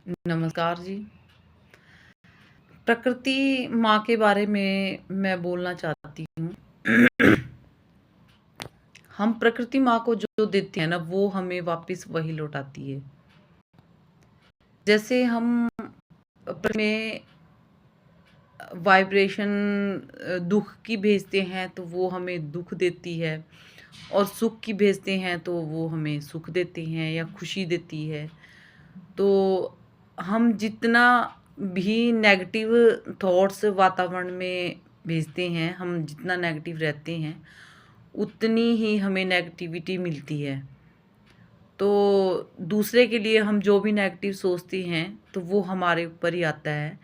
नमस्कार जी। प्रकृति माँ के बारे में मैं बोलना चाहती हूँ। हम प्रकृति माँ को जो देते हैं ना, वो हमें वापस वही लौटाती है। जैसे हम में वाइब्रेशन दुःख की भेजते हैं, तो वो हमें दुःख देती है, और सुख की भेजते हैं, तो वो हमें सुख देते हैं या खुशी देती है। तो हम जितना भी नेगेटिव थॉट्स वातावरण में भेजते हैं, हम जितना नेगेटिव रहते हैं, उतनी ही हमें नेगेटिविटी मिलती है। तो दूसरे के लिए हम जो भी नेगेटिव सोचते हैं, तो वो हमारे ऊपर ही आता है,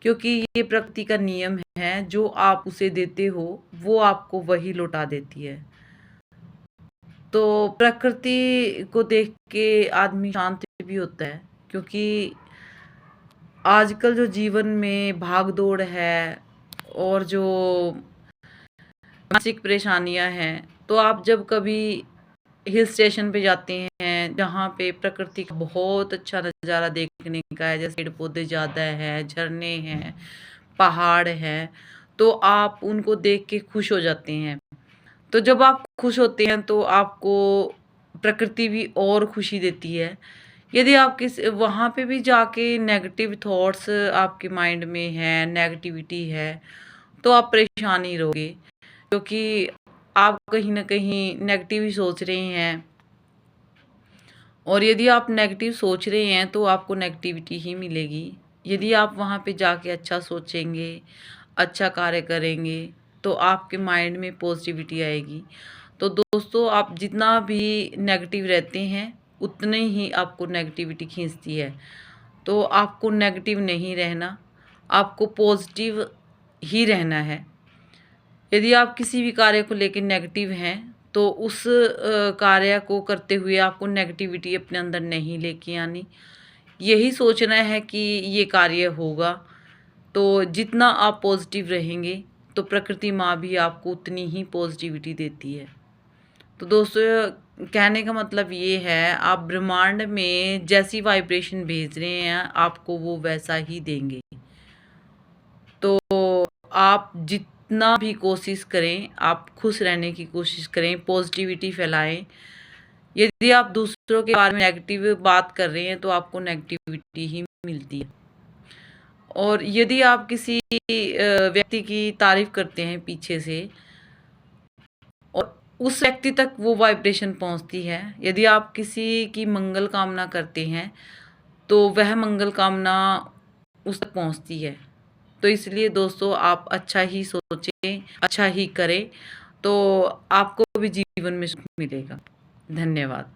क्योंकि ये प्रकृति का नियम है, जो आप उसे देते हो, वो आपको वही लौटा देती है। तो प्रकृति को देख के आदमी शांत भी होता है, क्योंकि आजकल जो जीवन में भाग-दौड़ है और जो मानसिक परेशानियाँ हैं, तो आप जब कभी हिल स्टेशन पे जाते हैं, जहाँ पे प्रकृति का बहुत अच्छा नज़ारा देखने का है, जैसे पेड़-पौधे ज़्यादा हैं, झरने हैं, पहाड़ हैं, तो आप उनको देख के खुश हो जाते हैं। तो जब आप खुश होते हैं, तो आपको प्रकृति भी और खुशी देती है। यदि आप वहाँ पे भी जाके नेगेटिव थॉट्स आपके माइंड में है, नेगेटिविटी है, तो आप परेशान ही रहोगे, क्योंकि आप कहीं न कहीं नेगेटिव ही सोच रहे हैं, और यदि आप नेगेटिव सोच रहे हैं, तो आपको नेगेटिविटी ही मिलेगी। यदि आप वहाँ पे जाके अच्छा सोचेंगे, अच्छा कार्य करेंगे, तो आपके माइंड में पॉजिटिविटी आएगी। तो दोस्तों, आप जितना भी नेगेटिव रहते हैं, उतने ही आपको नेगेटिविटी खींचती है। तो आपको नेगेटिव नहीं रहना, आपको पॉजिटिव ही रहना है। यदि आप किसी भी कार्य को लेके नेगेटिव हैं, तो उस कार्य को करते हुए आपको नेगेटिविटी अपने अंदर नहीं लेके आनी। यही सोचना है कि ये कार्य होगा। तो जितना आप पॉजिटिव रहेंगे, तो प्रकृति माँ भी आपको उतनी ही पॉजिटिविटी देती है। तो दोस्तों, कहने का मतलब ये है, आप ब्रह्मांड में जैसी वाइब्रेशन भेज रहे हैं, आपको वो वैसा ही देंगे। तो आप जितना भी कोशिश करें, आप खुश रहने की कोशिश करें, पॉजिटिविटी फैलाएं। यदि आप दूसरों के बारे में नेगेटिव बात कर रहे हैं, तो आपको नेगेटिविटी ही मिलती है। और यदि आप किसी व्यक्ति की तारीफ करते हैं पीछे से, और उस व्यक्ति तक वो वाइब्रेशन पहुंचती है। यदि आप किसी की मंगल कामना करते हैं, तो वह मंगल कामना उस तक पहुंचती है। तो इसलिए दोस्तों, आप अच्छा ही सोचें, अच्छा ही करें, तो आपको भी जीवन में सुख मिलेगा। धन्यवाद।